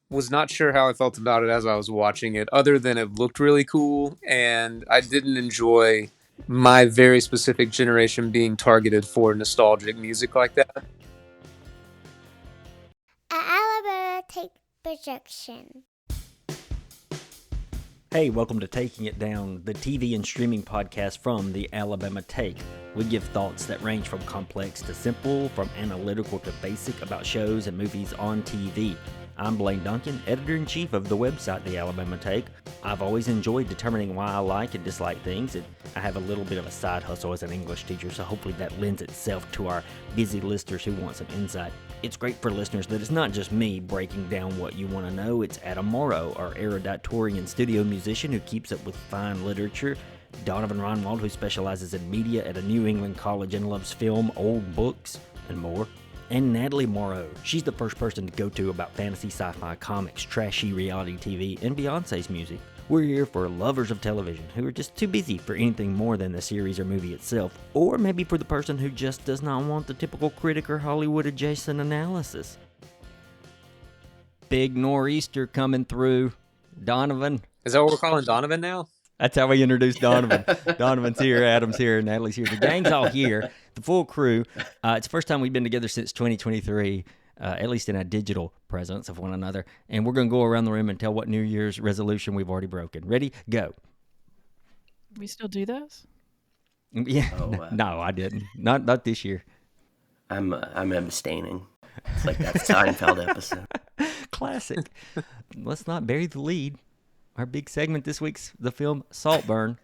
was not sure how I felt about it as I was watching it, other than it looked really cool, and I didn't enjoy my very specific generation being targeted for nostalgic music like that. Alabama Take Projection. Hey, welcome to Taking It Down, the TV and streaming podcast from the Alabama Take. We give thoughts that range from complex to simple, from analytical to basic about shows and movies on TV. I'm Blaine Duncan, editor-in-chief of the website The Alabama Take. I've always enjoyed determining why I like and dislike things, and I have a little bit of a side hustle as an English teacher, so hopefully that lends itself to our busy listeners who want some insight. It's great for listeners that it's not just me breaking down what you want to know. It's Adam Morrow, our erudite touring and studio musician who keeps up with fine literature, Donovan Ronwald, who specializes in media at a New England college and loves film, old books, and more, and Natalie Morrow. She's the first person to go to about fantasy, sci-fi, comics, trashy reality TV, and Beyonce's music. We're here for lovers of television who are just too busy for anything more than the series or movie itself, or maybe for the person who just does not want the typical critic or Hollywood-adjacent analysis. Big nor'easter coming through. Donovan. Is that what we're calling Donovan now? That's how we introduce Donovan. Donovan's here, Adam's here, Natalie's here. The gang's all here, the full crew. It's the first time we've been together since 2023. At least in a digital presence of one another. And we're going to go around the room and tell what New Year's resolution we've already broken. Ready? Go. We still do those? Yeah. No, I didn't. Not this year. I'm abstaining. It's like that Seinfeld episode. Classic. Let's not bury the lead. Our big segment this week's the film Saltburn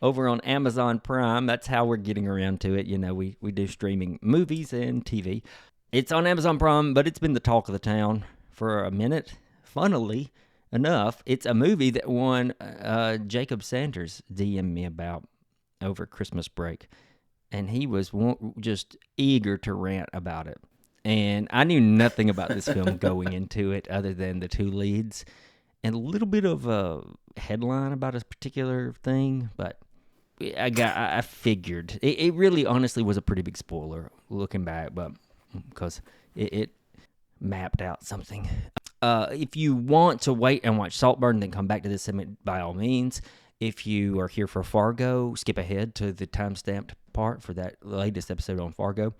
over on Amazon Prime. That's how we're getting around to it. You know, we do streaming movies and TV. It's on Amazon Prime, but it's been the talk of the town for a minute. Funnily enough, it's a movie that one Jacob Sanders DM'd me about over Christmas break, and he was just eager to rant about it. And I knew nothing about this film going into it other than the two leads and a little bit of a headline about a particular thing, but I figured. It really honestly was a pretty big spoiler looking back, but because it mapped out something. If you want to wait and watch Saltburn, then come back to this segment by all means. If you are here for Fargo, skip ahead to the time-stamped part for that latest episode on Fargo.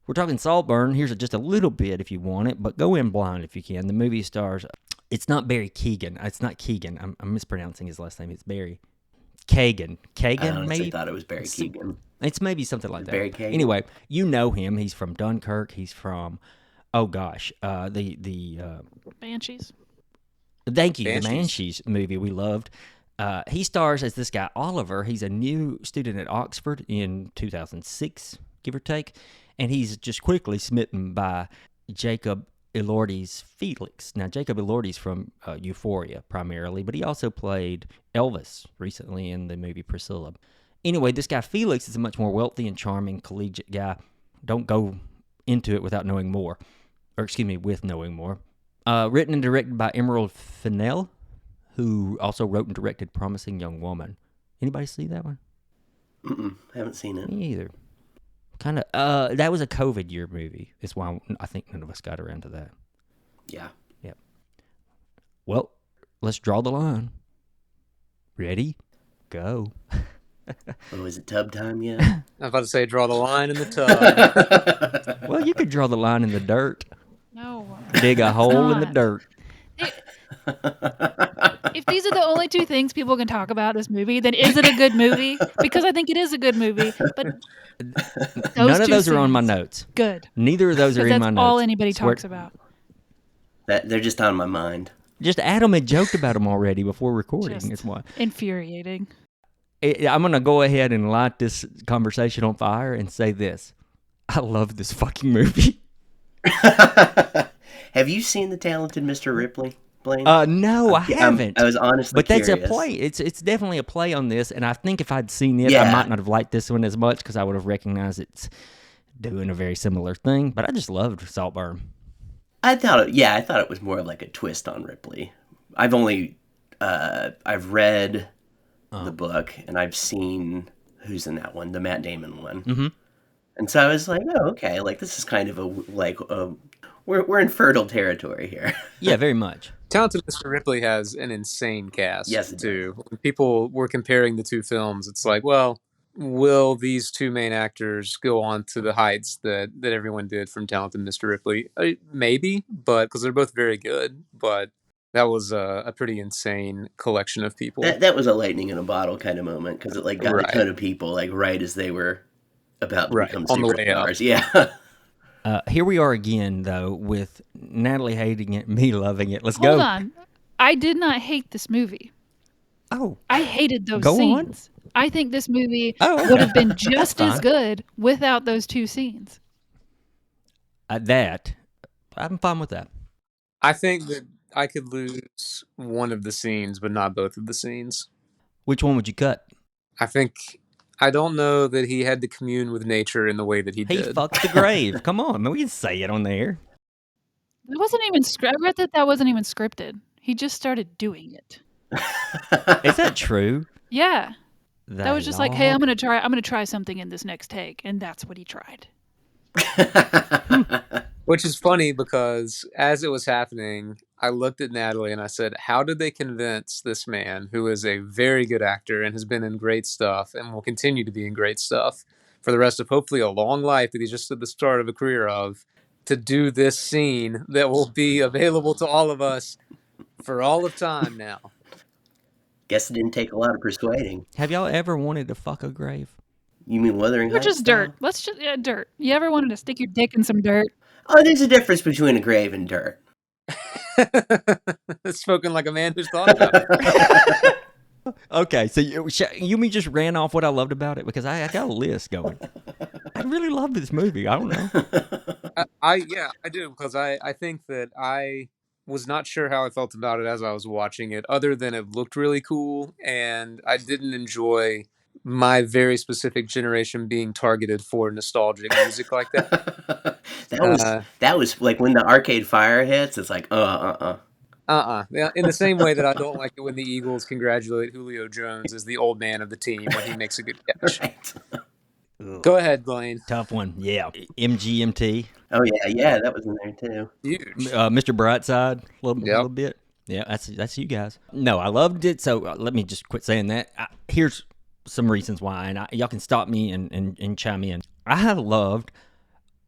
We're talking Saltburn. Here's just a little bit if you want it, but go in blind if you can. The movie stars, it's not Barry Keoghan. It's not Keegan. I'm mispronouncing his last name. It's Barry Kagan. I honestly Maybe? thought it was Barry Keoghan. It's maybe something like that. Barry Kagan. Anyway, you know him. He's from Dunkirk. He's from, the Banshees. Thank you, Banshees. the Banshees movie we loved. He stars as this guy Oliver. He's a new student at Oxford in 2006, give or take, and he's just quickly smitten by Jacob Elordi's Felix. Now, Jacob Elordi's from Euphoria primarily, but he also played Elvis recently in the movie Priscilla. Anyway, this guy Felix is a much more wealthy and charming collegiate guy. Don't go into it without knowing more. With knowing more. Written and directed by Emerald Fennell, who also wrote and directed Promising Young Woman. Anybody see that one? Haven't seen it. Me either. Kind of. That was a COVID year movie. That's why I think none of us got around to that. Yeah. Yep. Well, let's draw the line. Ready? Go. Oh, is it tub time yet? I was about to say, draw the line in the tub. Well, you could draw the line in the dirt. No. Dig a hole in the not. dirt. If these are the only two things people can talk about in this movie, then is it a good movie? Because I think it is a good movie, but None of two those are on my scenes, notes. Good. Neither of those are Because in that's my notes. all anybody Swear- talks about. They're just on my mind. Just Adam had joked about them already before recording. Just It's why. infuriating. I'm going to go ahead and light this conversation on fire and say this. I love this fucking movie. Have you seen The Talented Mr. Ripley, Blaine? No, I haven't. I was honestly But that's curious. a play. It's definitely a play on this, and I think if I'd seen it, I Yeah. might not have liked this one as much because I would have recognized it's doing a very similar thing. But I just loved Saltburn. I thought it was more of like a twist on Ripley. I've read the book and I've seen who's in that one, the Matt Damon one. Mhm. And so I was like, oh, okay, like this is kind of we're in fertile territory here. Yeah, very much. Talented Mr. Ripley has an insane cast, Yes, it too. When people were comparing the two films, it's like, well, will these two main actors go on to the heights that everyone did from Talented Mr. Ripley? Maybe, but because they're both very good. But that was a pretty insane collection of people. That was a lightning in a bottle kind of moment because it like got a Right. ton of people like right as they were about to Right, become on the way up. superstars. Yeah. Here we are again, though, with Natalie hating it, me loving it. Let's Hold go. on. I did not hate this movie. Oh, I hated those Go on. scenes. I think this movie Oh, okay. would have been just That's as fine. good without those two scenes. I'm fine with that. I think that I could lose one of the scenes, but not both of the scenes. Which one would you cut? I don't know that he had to commune with nature in the way that he He did. fucked the grave. Come on, man, we can say it on the air. It wasn't even I read that wasn't even scripted. He just started doing it. Is that true? Yeah. That was just like, hey, I'm The gonna try something in this next take, and that's what he tried. Which is funny because as it was happening, I looked at Natalie and I said, how did they convince this man, who is a very good actor and has been in great stuff and will continue to be in great stuff for the rest of hopefully a long life that he's just at the start of a career of, to do this scene that will be available to all of us for all of time now? Guess it didn't take a lot of persuading. Have y'all ever wanted to fuck a grave? You mean Wuthering Or Heights? just dirt. Let's just dirt. You ever wanted to stick your dick in some dirt? Oh, there's a difference between a grave and dirt. Spoken like a man who's thought about it. Okay, so you mean just ran off what I loved about it? Because I got a list going. I really love this movie. I don't know. I do, because I think that I was not sure how I felt about it as I was watching it, other than it looked really cool, and I didn't enjoy my very specific generation being targeted for nostalgic music like that. that was like when the Arcade Fire hits. It's like Yeah, in the same way that I don't like it when the Eagles congratulate Julio Jones as the old man of the team when he makes a good catch. Right. Go ahead, Blaine. Tough one. Yeah. MGMT. Oh yeah, that was in there too. Huge. Mr. Brightside. A Yep. little bit. Yeah, that's you guys. No, I loved it. So let me just quit saying that. Here's some reasons why, and y'all can stop me and chime in. I loved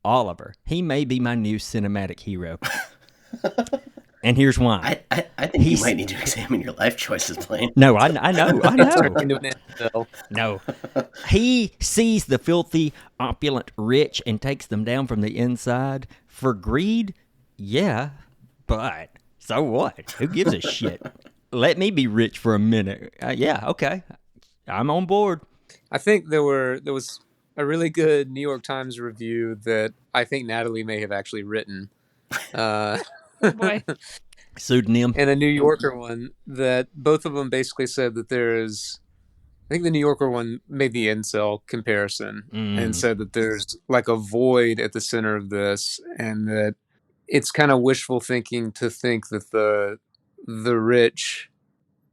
Oliver. He may be my new cinematic hero. And here's why. I think you might need to examine your life choices, Blaine. No, I know. Turned into an NFL. No. He sees the filthy, opulent rich and takes them down from the inside. For greed? Yeah. But so what? Who gives a shit? Let me be rich for a minute. Yeah, okay. I'm on board. I think there was a really good New York Times review that I think Natalie may have actually written. Boy. Pseudonym. And a New Yorker one that both of them basically said that there is, I think the New Yorker one made the incel comparison and said that there's like a void at the center of this, and that it's kind of wishful thinking to think that the rich,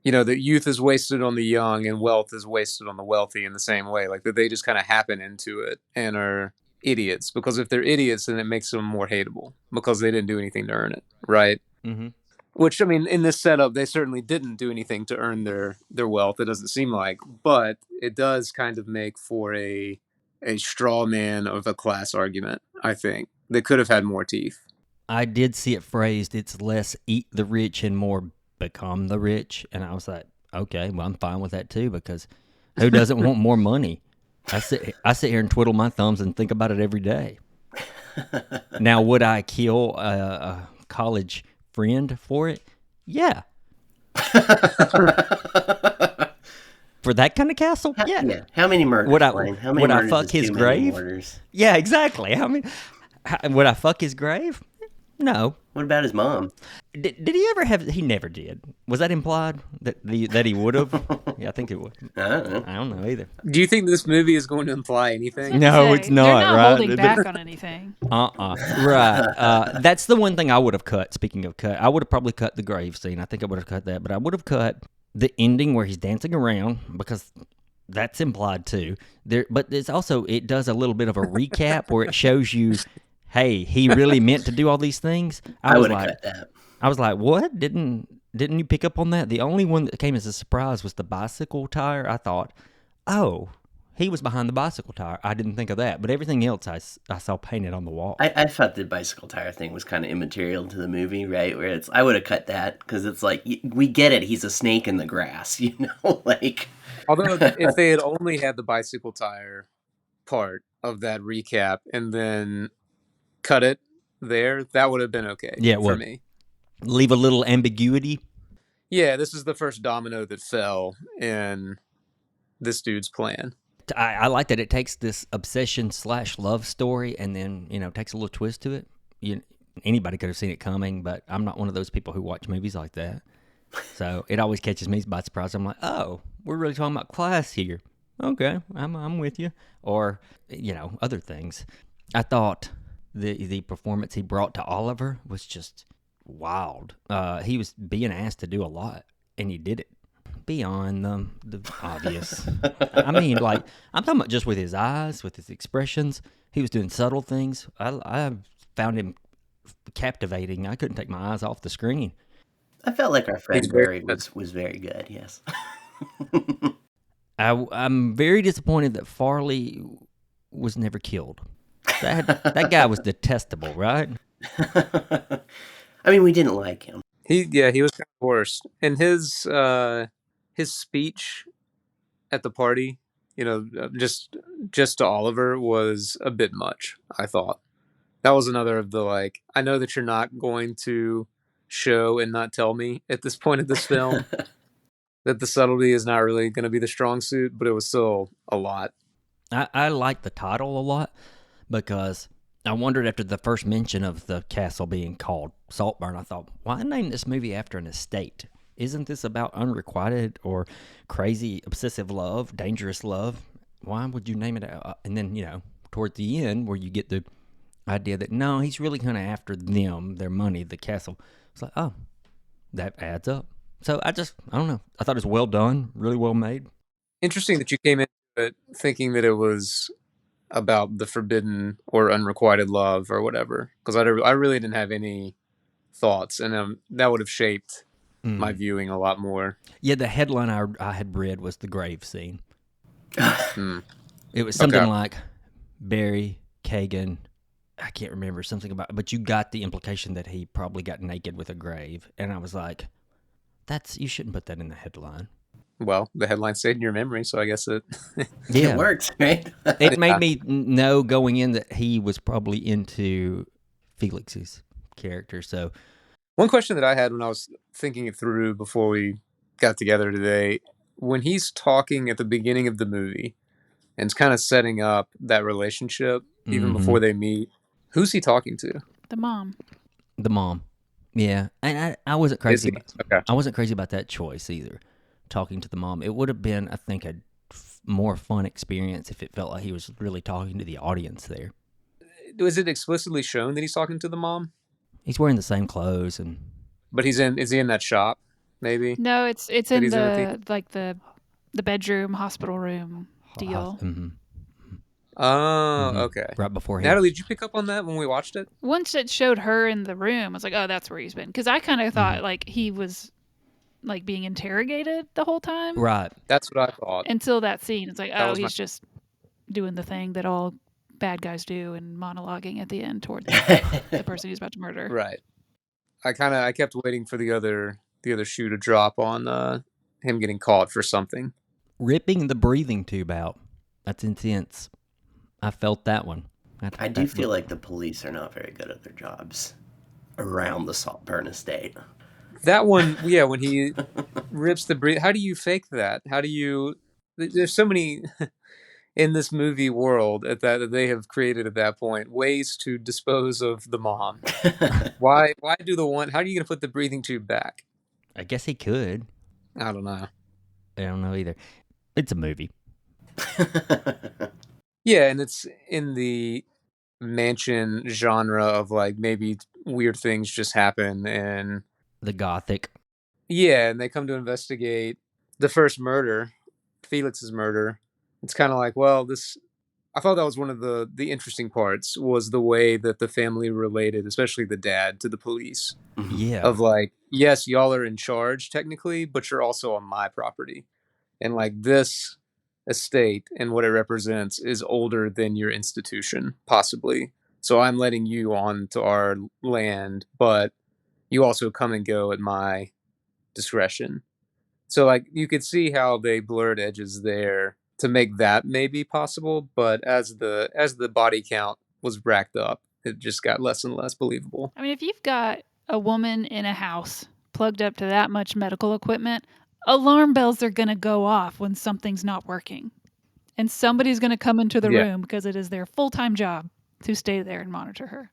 that youth is wasted on the young and wealth is wasted on the wealthy in the same way, like that they just kind of happen into it and are idiots, because if they're idiots, then it makes them more hateable because they didn't do anything to earn it, right? Mm-hmm. Which, I mean, in this setup, they certainly didn't do anything to earn their wealth, it doesn't seem like, but it does kind of make for a straw man of a class argument, I think. They could have had more teeth. I did see it phrased, it's less eat the rich and more become the rich. And I was like, okay, well, I'm fine with that too, because who doesn't want more money? I sit here and twiddle my thumbs and think about it every day. Now, would I kill a college friend for it? Yeah. For that kind of castle? Yeah. How many murders? Would I- Blaine? How many would I murders fuck is his too many grave? murders? Yeah, exactly. Would I fuck his grave? No. What about his mom? Did he ever have? He never did. Was that implied that he would have? Yeah, I think it would. I don't know. I don't know either. Do you think this movie is going to imply anything? No, it's not, They're not right? holding back on anything. Right. That's the one thing I would have cut. Speaking of cut, I would have probably cut the grave scene. I think I would have cut that, but I would have cut the ending where he's dancing around, because that's implied too. But it's also, it does a little bit of a recap where it shows you, hey, he really meant to do all these things. I was would have like, cut that. I was like, what? Didn't you pick up on that? The only one that came as a surprise was the bicycle tire. I thought, oh, he was behind the bicycle tire. I didn't think of that. But everything else I saw painted on the wall. I thought the bicycle tire thing was kind of immaterial to the movie, right? Where I would have cut that because it's like, we get it. He's a snake in the grass, like. Although if they had only had the bicycle tire part of that recap and then cut it there, that would have been okay for me. Leave a little ambiguity. Yeah, this is the first domino that fell in this dude's plan. I like that it takes this obsession/love story and then, takes a little twist to it. Anybody could have seen it coming, but I'm not one of those people who watch movies like that. So it always catches me by surprise. I'm like, oh, we're really talking about class here. Okay, I'm with you. Or, other things. I thought the performance he brought to Oliver was just wild. He was being asked to do a lot, and he did it. Beyond the obvious. I mean, like, I'm talking about just with his eyes, with his expressions. He was doing subtle things. I found him captivating. I couldn't take my eyes off the screen. I felt like our friend Barry was very good, yes. I'm very disappointed that Farley was never killed. That guy was detestable, right? I mean, we didn't like him. He was kind of worse. And his speech at the party, just to Oliver was a bit much, I thought. That was another of the, like, I know that you're not going to show and not tell me at this point of this film that the subtlety is not really going to be the strong suit, but it was still a lot. I like the title a lot because I wondered after the first mention of the castle being called Saltburn, I thought, why name this movie after an estate? Isn't this about unrequited or crazy obsessive love, dangerous love? Why would you name it? And then, toward the end where you get the idea that, no, he's really kind of after them, their money, the castle. It's like, oh, that adds up. So I don't know. I thought it was well done, really well made. Interesting that you came into it thinking that it was about the forbidden or unrequited love or whatever, because I really didn't have any thoughts, and that would have shaped my viewing a lot more. Yeah, the headline I had read was the grave scene. It was something like Barry Kagan. I can't remember something about, but you got the implication that he probably got naked with a grave, and I was like, you shouldn't put that in the headline. Well, the headline stayed in your memory, so I guess it it works, right? It made me know going in that he was probably into Felix's character. So, one question that I had when I was thinking it through before we got together today, when he's talking at the beginning of the movie and it's kind of setting up that relationship even before they meet, who's he talking to? The mom. The mom. Yeah, and I wasn't crazy. I wasn't crazy about that choice either. Talking to the mom, it would have been, I think, a more fun experience if it felt like he was really talking to the audience there. Was it explicitly shown that he's talking to the mom? He's wearing the same clothes, but is he in that shop? Maybe. No, it's in the bedroom, hospital room deal. Oh, okay. Right before him. Natalie, did you pick up on that when we watched it? Once it showed her in the room, I was like, oh, that's where he's been. Because I kind of thought like he was like being interrogated the whole time. Right. That's what I thought. Until that scene. It's like, oh, he's just doing the thing that all bad guys do and monologuing at the end toward the person he's about to murder. Right. I kept waiting for the other shoe to drop on him getting caught for something. Ripping the breathing tube out. That's intense. I felt that one. I do feel like the police are not very good at their jobs around the Saltburn estate. That one, yeah, when he rips the breath, how do you fake that? How do you... There's so many in this movie world that they have created at that point, ways to dispose of the mom. Why do the one... How are you going to put the breathing tube back? I guess he could. I don't know. I don't know either. It's a movie. Yeah, and it's in the mansion genre of like maybe weird things just happen and the gothic. Yeah, and they come to investigate the first murder, Felix's murder. It's kind of like, well, this I thought that was one of the interesting parts, was the way that the family related, especially the dad, to the police. Yeah. Of like, yes, y'all are in charge technically, but you're also on my property. And like this estate and what it represents is older than your institution, possibly. So I'm letting you on to our land, but you also come and go at my discretion. So like you could see how they blurred edges there to make that maybe possible, but as the body count was racked up, it just got less and less believable. I mean, if you've got a woman in a house plugged up to that much medical equipment, alarm bells are going to go off when something's not working. And somebody's going to come into the room because it is their full-time job to stay there and monitor her.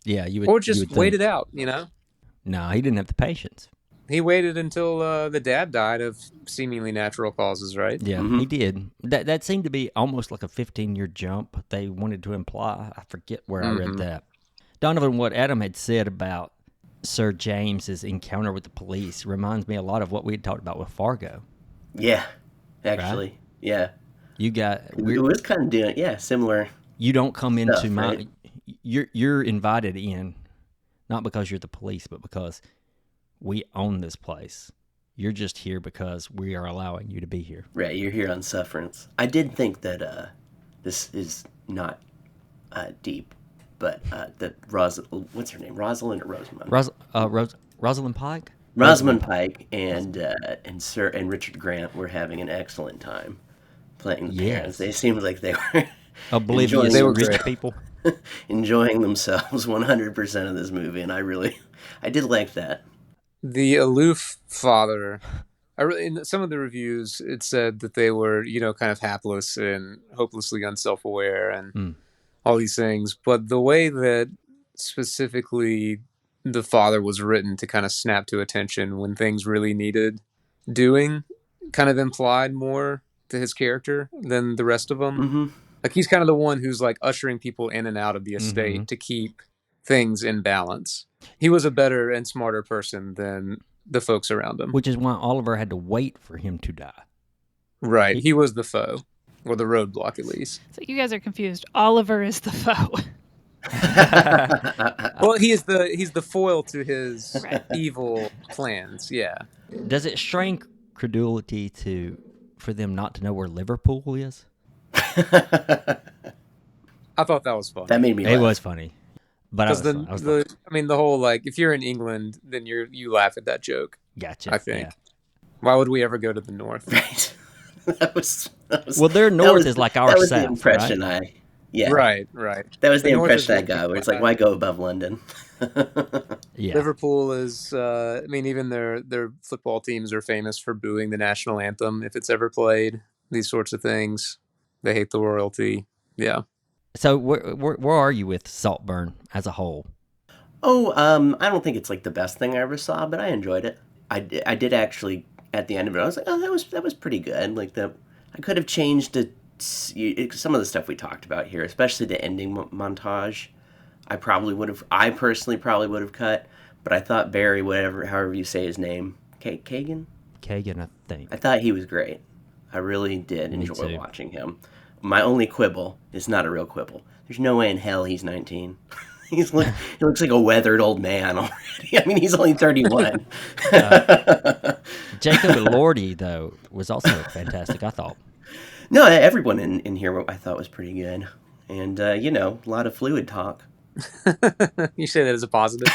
Yeah, you would. Or just you would wait think. it out, you know? No, he didn't have the patience. He waited until the dad died of seemingly natural causes, right? Yeah, he did. That seemed to be almost like a 15-year jump they wanted to imply. I forget where I read that. Donovan, what Adam had said about Sir James's encounter with the police reminds me a lot of what we had talked about with Fargo. Yeah, actually, right? yeah. You got it was kind of doing similar. You don't come into stuff, my. Right? You're invited in, not because you're the police, but because we own this place. You're just here because we are allowing you to be here. Right, you're here on sufferance. I did think that this is not deep, but that what's her name? Rosalind or Rosamund? Rosalind Pike. Rosamund Pike and Richard Grant were having an excellent time playing the parents. They seemed like they were oblivious. They were rich people enjoying themselves 100% of this movie, and I did like that. The aloof father, in some of the reviews, it said that they were, kind of hapless and hopelessly unself-aware and all these things. But the way that specifically the father was written to kind of snap to attention when things really needed doing kind of implied more to his character than the rest of them. Mm-hmm. Like he's kind of the one who's like ushering people in and out of the estate to keep things in balance. He was a better and smarter person than the folks around him. Which is why Oliver had to wait for him to die. Right. He was the foe, or the roadblock at least. So you guys are confused. Oliver is the foe. Well, he's the foil to his evil plans. Yeah. Does it strain credulity for them not to know where Liverpool is? I thought that was funny. That made me laugh. It was funny. But the whole, like, if you're in England, then you laugh at that joke. Gotcha. I think. Yeah. Why would we ever go to the north? Right. that was well, their north is like our south. That was the impression right? Right. That was the impression I got, where it's like, why go above London? Yeah. Liverpool is, even their football teams are famous for booing the national anthem if it's ever played. These sorts of things. They hate the royalty. Yeah. So where are you with Saltburn as a whole? Oh, I don't think it's like the best thing I ever saw, but I enjoyed it. I did actually, at the end of it, I was like, oh, that was pretty good. Like I could have changed some of the stuff we talked about here, especially the ending montage. I personally probably would have cut, but I thought Barry, however you say his name, Kagan, I think. I thought he was great. I really did enjoy watching him. My only quibble is not a real quibble. There's no way in hell he's 19. He looks like a weathered old man already. I mean, he's only 31. Jacob Elordi, though, was also fantastic, I thought. No, everyone in here I thought was pretty good. And, a lot of fluid talk. You say that as a positive?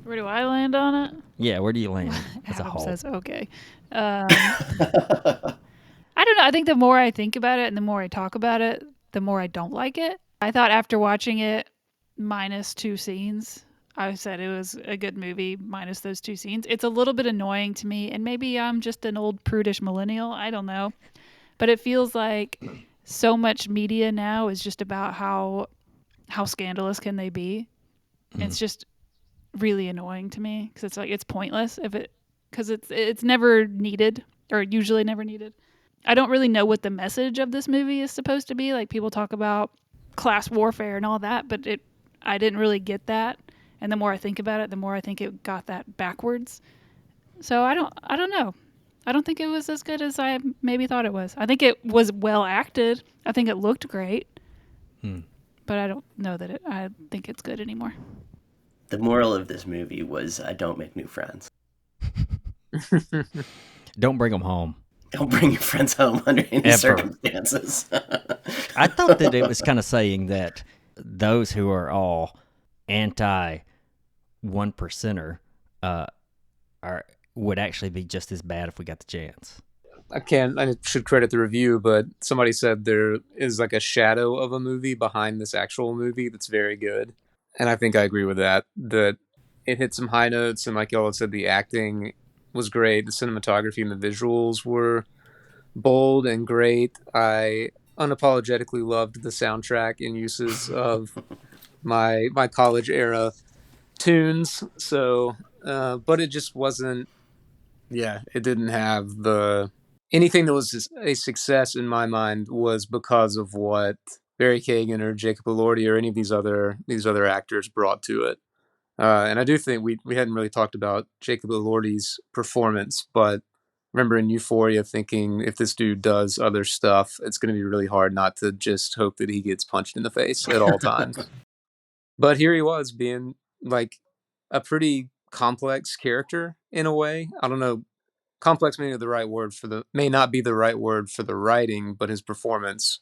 Where do I land on it? Yeah, where do you land as a whole? Says, okay. I don't know. I think the more I think about it and the more I talk about it, the more I don't like it. I thought after watching it minus 2 scenes, I said it was a good movie minus those 2 scenes. It's a little bit annoying to me, and maybe I'm just an old prudish millennial. I don't know. But it feels like so much media now is just about how scandalous can they be. It's just really annoying to me because it's like it's pointless because it's never needed, or usually never needed. I don't really know what the message of this movie is supposed to be. Like, people talk about class warfare and all that, but I didn't really get that. And the more I think about it, the more I think it got that backwards. So I don't know. I don't think it was as good as I maybe thought it was. I think it was well acted. I think it looked great. But I don't know that I think it's good anymore. The moral of this movie was don't make new friends. Don't bring them home. Don't bring your friends home under any Ever. circumstances. I thought that it was kind of saying that those who are all anti 1%er would actually be just as bad if we got the chance. I should credit the review, but somebody said there is like a shadow of a movie behind this actual movie that's very good. And I think I agree with that. That it hit some high notes, and like y'all had said, the acting was great. The cinematography and the visuals were bold and great. I unapologetically loved the soundtrack and uses of my college era tunes. So, but it just wasn't. Yeah, it didn't have anything that was a success in my mind was because of what Barry Keoghan or Jacob Elordi or any of these other actors brought to it. And I do think we hadn't really talked about Jacob Elordi's performance, but remember in Euphoria thinking if this dude does other stuff, it's going to be really hard not to just hope that he gets punched in the face at all times. But here he was being like a pretty complex character in a way. I don't know. Complex may not be the right word for the writing, but his performance,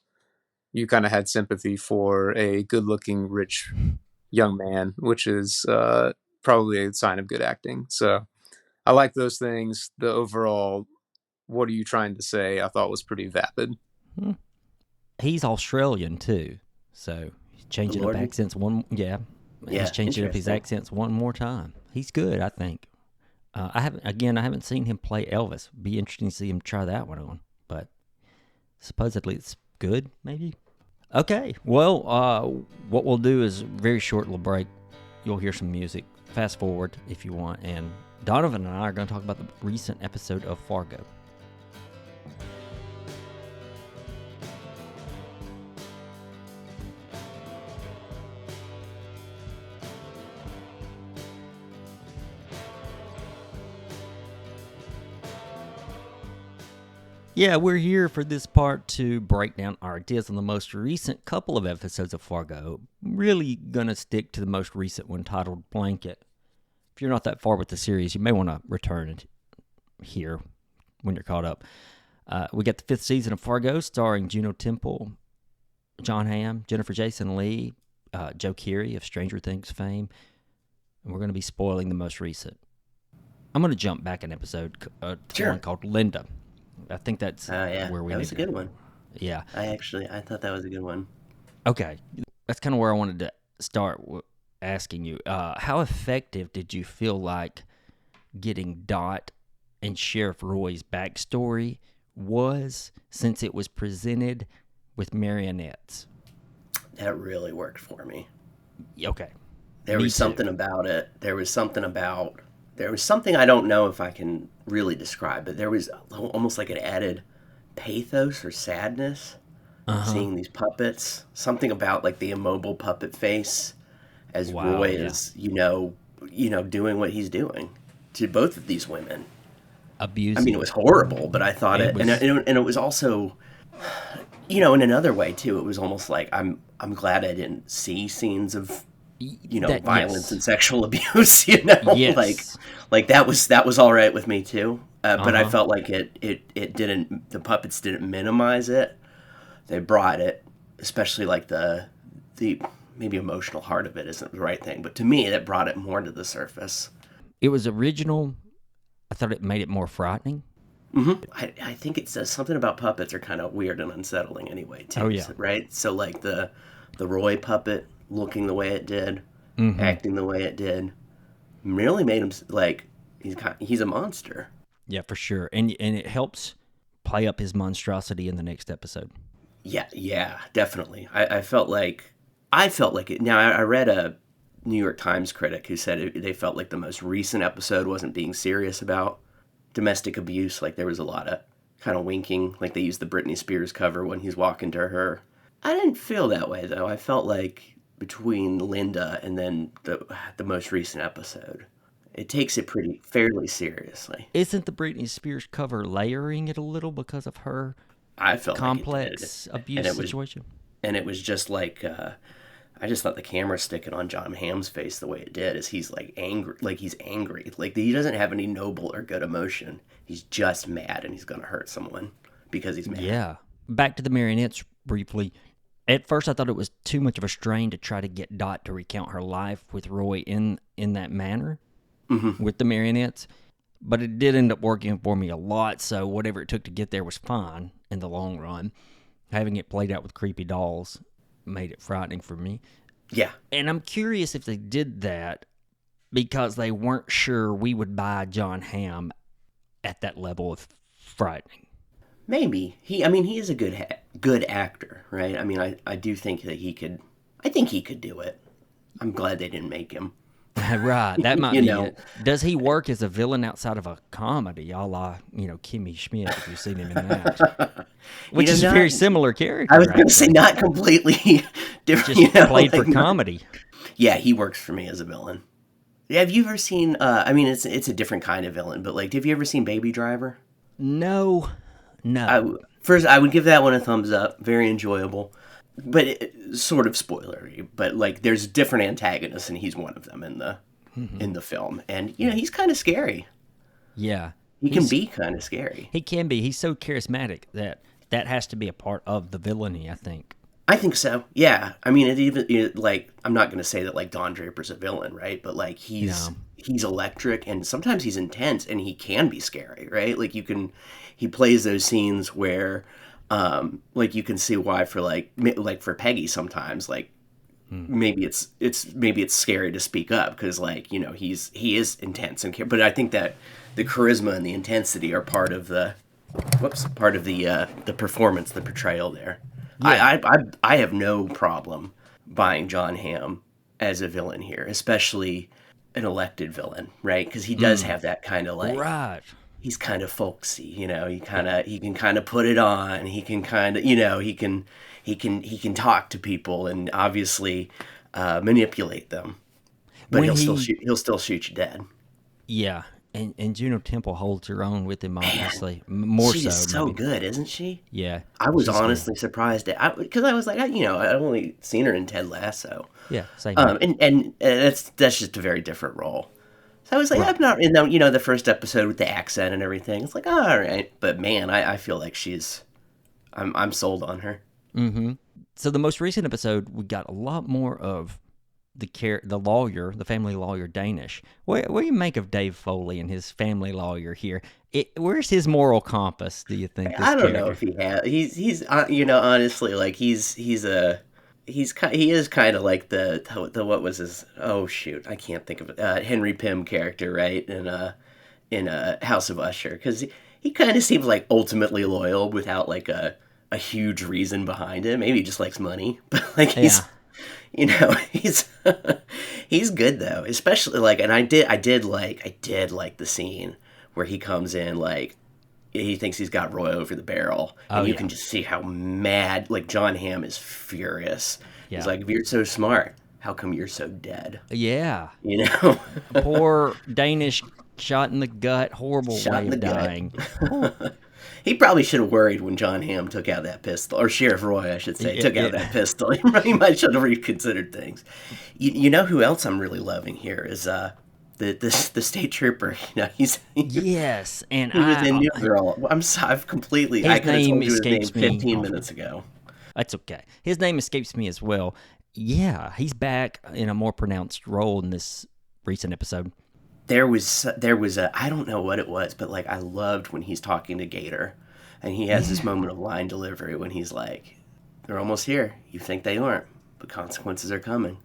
you kind of had sympathy for a good-looking, rich young man, which is probably a sign of good acting. So I like those things. The overall, what are you trying to say? I thought was pretty vapid. He's Australian too, so he's changing up Elordi? accents he's changing up his interesting. accents one more time. He's good, I think. I haven't seen him play Elvis. Be interesting to see him try that one on, but supposedly it's good, maybe. Okay, well, what we'll do is a very short little break. You'll hear some music. Fast forward if you want, and Donovan and I are going to talk about the recent episode of Fargo. Yeah, we're here for this part to break down our ideas on the most recent couple of episodes of Fargo. Really gonna stick to the most recent one titled Blanket. If you're not that far with the series, you may want to return it here when you're caught up. We got the 5th season of Fargo starring Juno Temple, John Hamm, Jennifer Jason Leigh, Joe Keery of Stranger Things fame. And we're going to be spoiling the most recent. I'm going to jump back an episode to Sure. one called Linda. I think that's where we that need was to a good one. Yeah. I thought that was a good one. Okay. That's kind of where I wanted to start asking you. How effective did you feel like getting Dot and Sheriff Roy's backstory was, since it was presented with marionettes? That really worked for me. Okay. There Me was too. something about it. There was something I don't know if I can really describe, but there was almost like an added pathos or sadness seeing these puppets. Something about like the immobile puppet face as Wow, Roy yeah. is, doing what he's doing to both of these women. Abusive. I mean, it was horrible, but I thought It was- and it was also, in another way too. It was almost like I'm glad I didn't see scenes of violence yes. and sexual abuse. Yes. like that was all right with me too. But I Uh-huh. felt like it didn't. The puppets didn't minimize it. They brought it, especially like the maybe emotional heart of it isn't the right thing, but to me that brought it more to the surface. It was original. I thought it made it more frightening. I think it says something about puppets are kind of weird and unsettling anyway too. Oh, yeah. Right. So like the Roy puppet looking the way it did, Mm-hmm. acting the way it did, really made him like he's a monster. Yeah, for sure. And it helps play up his monstrosity in the next episode. Yeah, definitely. I felt like it. Now I read a New York Times critic who said they felt like the most recent episode wasn't being serious about domestic abuse. Like there was a lot of kind of winking, like they used the Britney Spears cover when he's walking to her. I didn't feel that way though. I felt like between Linda and then the most recent episode, It takes it fairly seriously. Isn't the Britney Spears cover layering it a little because of her I felt complex like it did. abuse situation? And it was just like, I just thought the camera sticking on John Hamm's face the way it did is he's like angry, like he doesn't have any noble or good emotion. He's just mad and he's going to hurt someone because he's mad. Yeah. Back to the marionettes briefly. At first, I thought it was too much of a strain to try to get Dot to recount her life with Roy in that manner with the marionettes. But it did end up working for me a lot, so whatever it took to get there was fine in the long run. Having it played out with creepy dolls made it frightening for me. Yeah. And I'm curious if they did that because they weren't sure we would buy John Hamm at that level of frightening. Maybe. He is a good actor, right? I mean, I do think that I think he could do it. I'm glad they didn't make him. Right, that might be know. it. Does he work as a villain outside of a comedy, a la, Kimmy Schmidt, if you've seen him in that? Which does is a not- very similar character. I was going to say actually. not completely different. Just played for like, comedy. Yeah, he works for me as a villain. Have you ever seen, it's a different kind of villain, but like, have you ever seen Baby Driver? No. First, I would give that one a thumbs up. Very enjoyable, but sort of spoilery. But like, there's different antagonists, and he's one of them in the film. And he's kind of scary. Yeah. He can be kind of scary. He can be. He's so charismatic that has to be a part of the villainy, I think. I think so. Yeah. I mean, I'm not going to say that like Don Draper's a villain, right? But like he's electric, and sometimes he's intense, and he can be scary, right? Like he plays those scenes where, like you can see why for like for Peggy sometimes like maybe it's scary to speak up because like he is intense but I think that the charisma and the intensity are part of the performance, the portrayal there. Yeah. I have no problem buying John Hamm as a villain here, especially an elected villain, right? Because he does have that kind of like, right. He's kind of folksy, he can kind of put it on. He can kind of, he can talk to people and obviously manipulate them, but he'll still shoot you dead. Yeah. And Juno Temple holds her own with him, obviously. More She's so. She's so maybe. Good, isn't she? Yeah. I was honestly surprised because I was like, I've only seen her in Ted Lasso. Yeah, same. And that's just a very different role. So I was like, right. I'm not in the first episode with the accent and everything. It's like, oh, all right, but man, I feel like I'm sold on her. Mm-hmm. So the most recent episode, we got a lot more of the lawyer, the family lawyer, Danish. What do you make of Dave Foley and his family lawyer here? Where's his moral compass, do you think? I don't know if he has. He's honestly, like he is kind of like the what was his, oh shoot, I can't think of it, Henry Pym character, right, in House of Usher, because he kind of seems like ultimately loyal without like a huge reason behind it. Maybe he just likes money, but like he's he's good though, especially like, and I did like the scene where he comes in like he thinks he's got Roy over the barrel, and you can just see how mad like John Hamm is furious. Yeah. He's like, if you're so smart, how come you're so dead? Yeah, poor Danish shot in the gut, horrible way of dying. He probably should have worried when John Hamm took out that pistol, or Sheriff Roy, I should say, took out that pistol. He might should have reconsidered things. You know who else I'm really loving here is the state trooper. He's yes, and he was in New Girl. I've completely. I could have told you his name 15 minutes ago. That's okay. His name escapes me as well. Yeah, he's back in a more pronounced role in this recent episode. There was a, I don't know what it was, but like I loved when he's talking to Gator, and he has this moment of line delivery when he's like, "They're almost here. You think they aren't, but consequences are coming."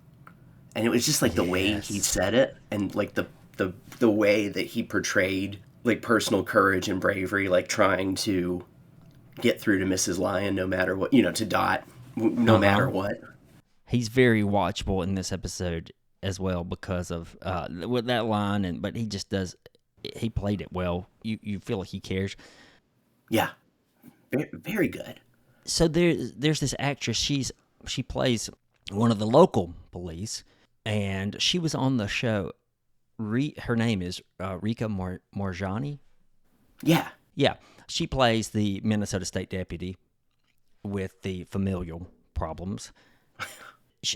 And it was just like the way he said it, and like the way that he portrayed like personal courage and bravery, like trying to get through to Mrs. Lyon no matter what, to Dot, no matter what. He's very watchable in this episode as well because of with that line, but he just does. He played it well. You feel like he cares. Yeah, very, very good. So there's this actress. She plays one of the local police, and she was on the show her name is Rika Morjani. Yeah. Yeah, she plays the Minnesota State deputy with the familial problems.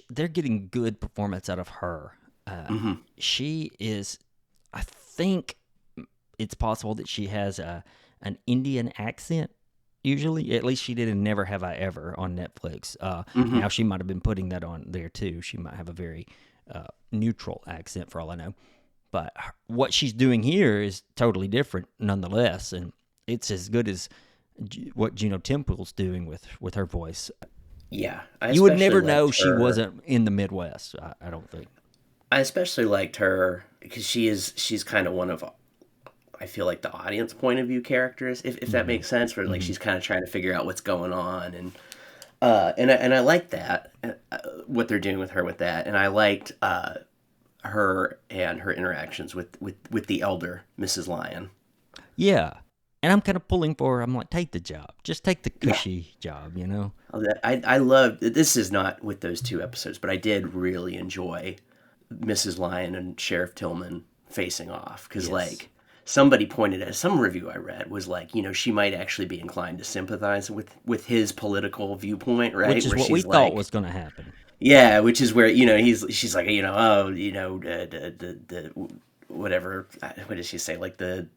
They're getting good performance out of her. She is, I think it's possible that she has an Indian accent. Usually, at least she did in Never Have I Ever on Netflix. Now she might have been putting that on there too. She might have a very neutral accent for all I know. But what she's doing here is totally different nonetheless. And it's as good as what Juno Temple's doing with her voice. Yeah. You would never know liked she her. wasn't in the Midwest, I don't think. I especially liked her because she's kind of one of, I feel like, the audience point of view characters, if that makes sense, where like she's kind of trying to figure out what's going on, and I like that, what they're doing with her with that, and I liked her and her interactions with the elder Mrs. Lyon. Yeah. And I'm kind of pulling for her. I'm like, take the job. Just take the cushy job, you know? I love, this is not with those two episodes, but I did really enjoy Mrs. Lyon and Sheriff Tillman facing off, because like somebody pointed at, some review I read was like, you know, she might actually be inclined to sympathize with his political viewpoint, right? Which is where what we she's thought like, was going to happen. yeah, which is where, you know, she's like, you know, oh, you know, the whatever, what did she say, like the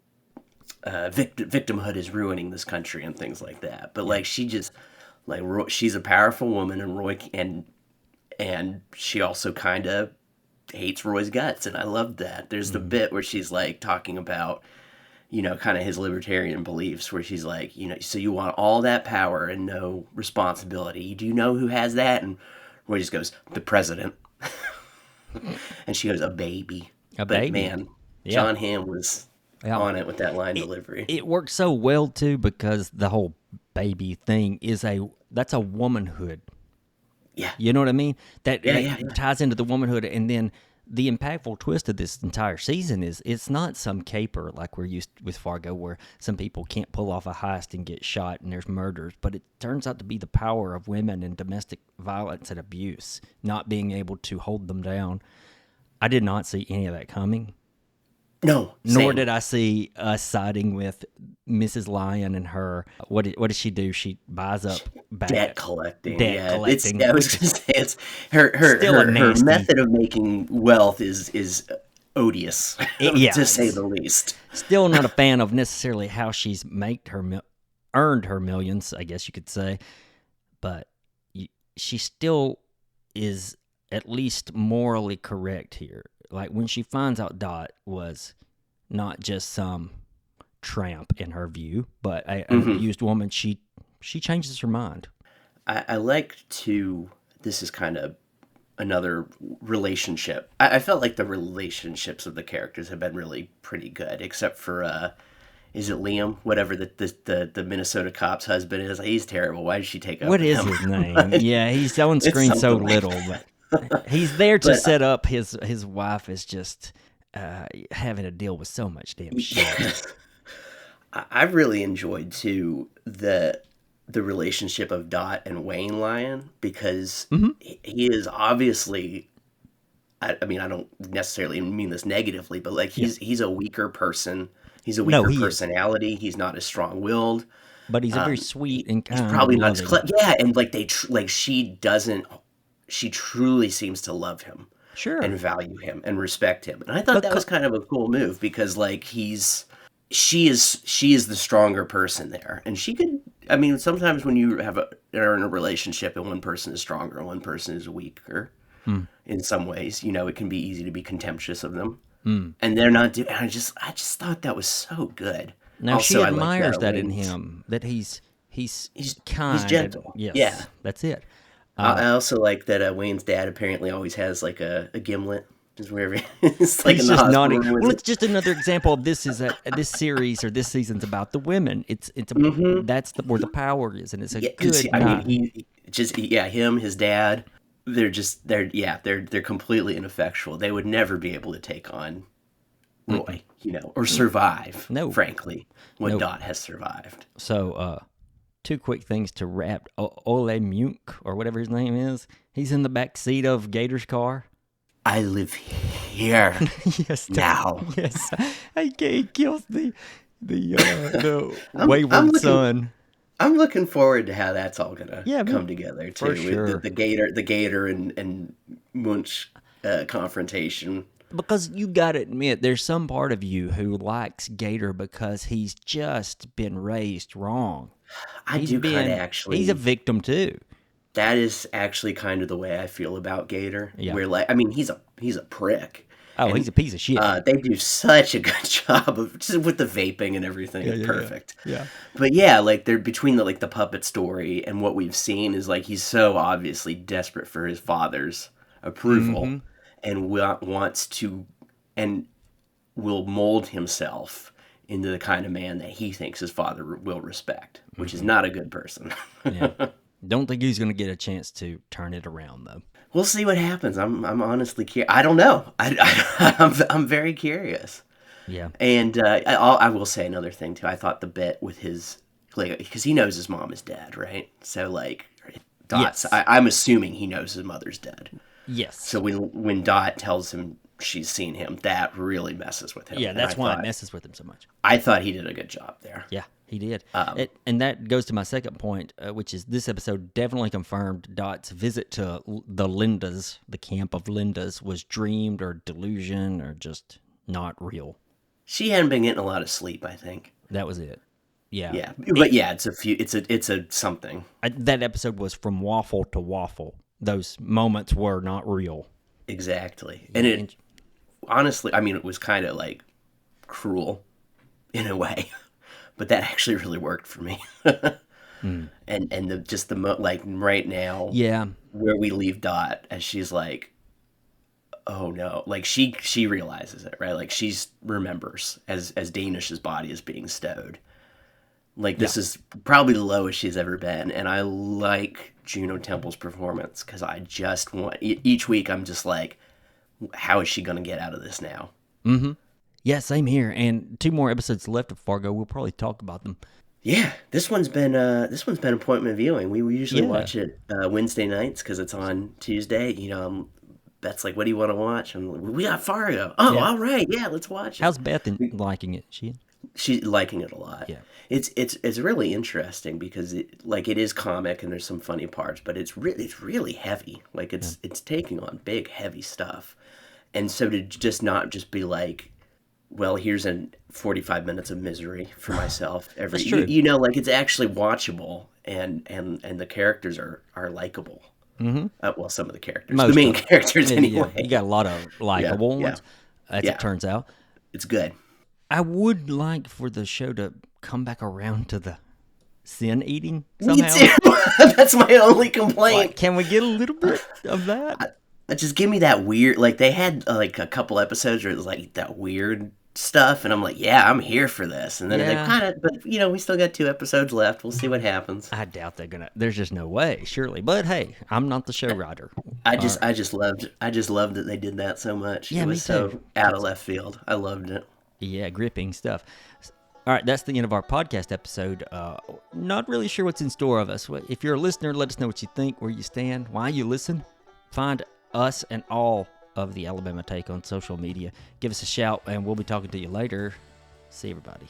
victimhood is ruining this country and things like that. But like she just like she's a powerful woman, and Roy and she also kind of hates Roy's guts, and I loved that. There's the bit where she's like talking about, you know, kind of his libertarian beliefs, where she's like, you know, so you want all that power and no responsibility. Do you know who has that? And Roy just goes, the president. And she goes, a baby. A But baby. man, Yeah. John Hamm was on it with that line delivery. It works so well too, because the whole baby thing is that's a womanhood. Yeah. You know what I mean? That Yeah. ties into the womanhood, and then the impactful twist of this entire season is it's not some caper like we're used with Fargo, where some people can't pull off a heist and get shot and there's murders, but it turns out to be the power of women and domestic violence and abuse, not being able to hold them down. I did not see any of that coming. No, Nor same. did I see us siding with Mrs. Lyon and her. What does she do? She buys up Debt collecting. Debt yeah, collecting, I was gonna say, it's her Still a her nasty- method of making wealth is odious, yeah, to say the least. Still not a fan of necessarily how she's earned her millions, I guess you could say. But she still is at least morally correct here. Like when she finds out Dot was not just some tramp in her view, but an abused woman, she changes her mind. I like to. This is kind of another relationship. I felt like the relationships of the characters have been really pretty good, except for is it Liam? Whatever the Minnesota cop's husband is. He's terrible. Why did she take up What with is him? his name? Yeah, he's on screen so something like little, but he's there to But, set up his wife is just having to deal with so much damn shit. I really enjoyed too the relationship of Dot and Wayne Lyon, because he is obviously, I mean, I don't necessarily mean this negatively, but like he's a weaker person. He's a weaker he is. personality. He's not as strong-willed. But he's a very sweet and kind. He's probably not as loving. yeah, and like she truly seems to love him. Sure. And value him and respect him. And I thought that was kind of a cool move, because like she is the stronger person there. And she could, I mean, sometimes when you are in a relationship and one person is stronger and one person is weaker, in some ways, you know, it can be easy to be contemptuous of them. And they're not doing, I just thought that was so good. Now Also, she I like admires that in Wayne's- him, that he's kind. he's gentle. Yes, Yeah. that's it. I also like that Wayne's dad apparently always has like a gimlet. Just wherever it's like He's in the just hospital nodding. room with Well, it. it's just another example of this this series or this season's about the women. It's that's where the power is, and it's a Yeah, 'cause good. I night. mean, him, his dad. They're completely ineffectual. They would never be able to take on Roy, you know, or survive. No. Frankly, what Nope. Dot has survived. So, two quick things to wrap. Ole Munk, or whatever his name is, he's in the back seat of Gator's car. I live here Yes, now. Yes, he kills the I'm wayward looking- son. I'm looking forward to how that's all gonna Yeah, me- come together too. for With sure. the Gator and Munch confrontation. Because you got to admit, there's some part of you who likes Gator because he's just been raised wrong. I He's do kind been- of actually. He's a victim too. That is actually kind of the way I feel about Gator. Yeah. Where like, I mean, he's a prick. Oh, And, he's a piece of shit. They do such a good job of just with the vaping and everything. Yeah, It's yeah, perfect. yeah. But yeah, like they're between the puppet story and what we've seen is like he's so obviously desperate for his father's approval Mm-hmm. and wants to and will mold himself into the kind of man that he thinks his father will respect, which Mm-hmm. is not a good person. Yeah. Don't think he's going to get a chance to turn it around though. We'll see what happens. I'm honestly curious. I don't know. I'm very curious. Yeah. And I will say another thing too. I thought the bit with his like because he knows his mom is dead, right? So like Dot's. Yes. I'm assuming he knows his mother's dead. Yes. So when Dot tells him she's seen him, that really messes with him. yeah, And that's I why thought, it messes with him so much. I thought he did a good job there. Yeah, he did. And that goes to my second point, which is this episode definitely confirmed Dot's visit to the Lindas, the camp of Lindas, was dreamed or delusion or just not real. She hadn't been getting a lot of sleep, I think. That was it. Yeah. Yeah, but yeah, it's a something. That episode was from waffle to waffle. Those moments were not real. Exactly, and it honestly, I mean, it was kind of like cruel in a way, but that actually really worked for me. And like right now, Yeah. where we leave Dot as she's like, oh no, like she realizes it, right? Like she's remembers as Danish's body is being stowed. Like this is probably the lowest she's ever been, and I like Juno Temple's performance because I just want each week I'm just like, how is she going to get out of this now? Yeah, same here. And 2 more episodes left of Fargo. We'll probably talk about them. Yeah, this one's been appointment viewing. We usually Yeah. watch it Wednesday nights because it's on Tuesday. You know, Beth's like, "What do you want to watch?" I'm like, "We got Fargo." Oh, Yeah. all right, yeah, let's watch it. How's Beth liking it? She's liking it a lot. Yeah. It's really interesting because it is comic and there's some funny parts, but it's really heavy. Like it's taking on big heavy stuff, and so to not just be like, well, here's 45 minutes of misery for myself every. That's true. You know, like it's actually watchable and the characters are likable. Mm-hmm. Well, some of the characters, Most the main of them. characters Yeah, anyway. you got a lot of likable Yeah, ones, as yeah. it turns out. It's good. I would like for the show to come back around to the sin eating Me somehow. too. That's my only complaint. Like, can we get a little bit of that? Just give me that weird, like they had like a couple episodes where it was like that weird stuff, and I'm like, yeah, I'm here for this. And then they Yeah. kind of, but you know, we still got 2 episodes left. We'll see what happens. I doubt they're gonna. There's just no way, surely. But hey, I'm not the show writer. I just loved that they did that so much. Yeah, it me was so too. out of left field. I loved it. Yeah, gripping stuff. All right, that's the end of our podcast episode. Not really sure what's in store of us. If you're a listener, let us know what you think, where you stand, why you listen. Find us and all of the Alabama Take on social media. Give us a shout, and we'll be talking to you later. See everybody.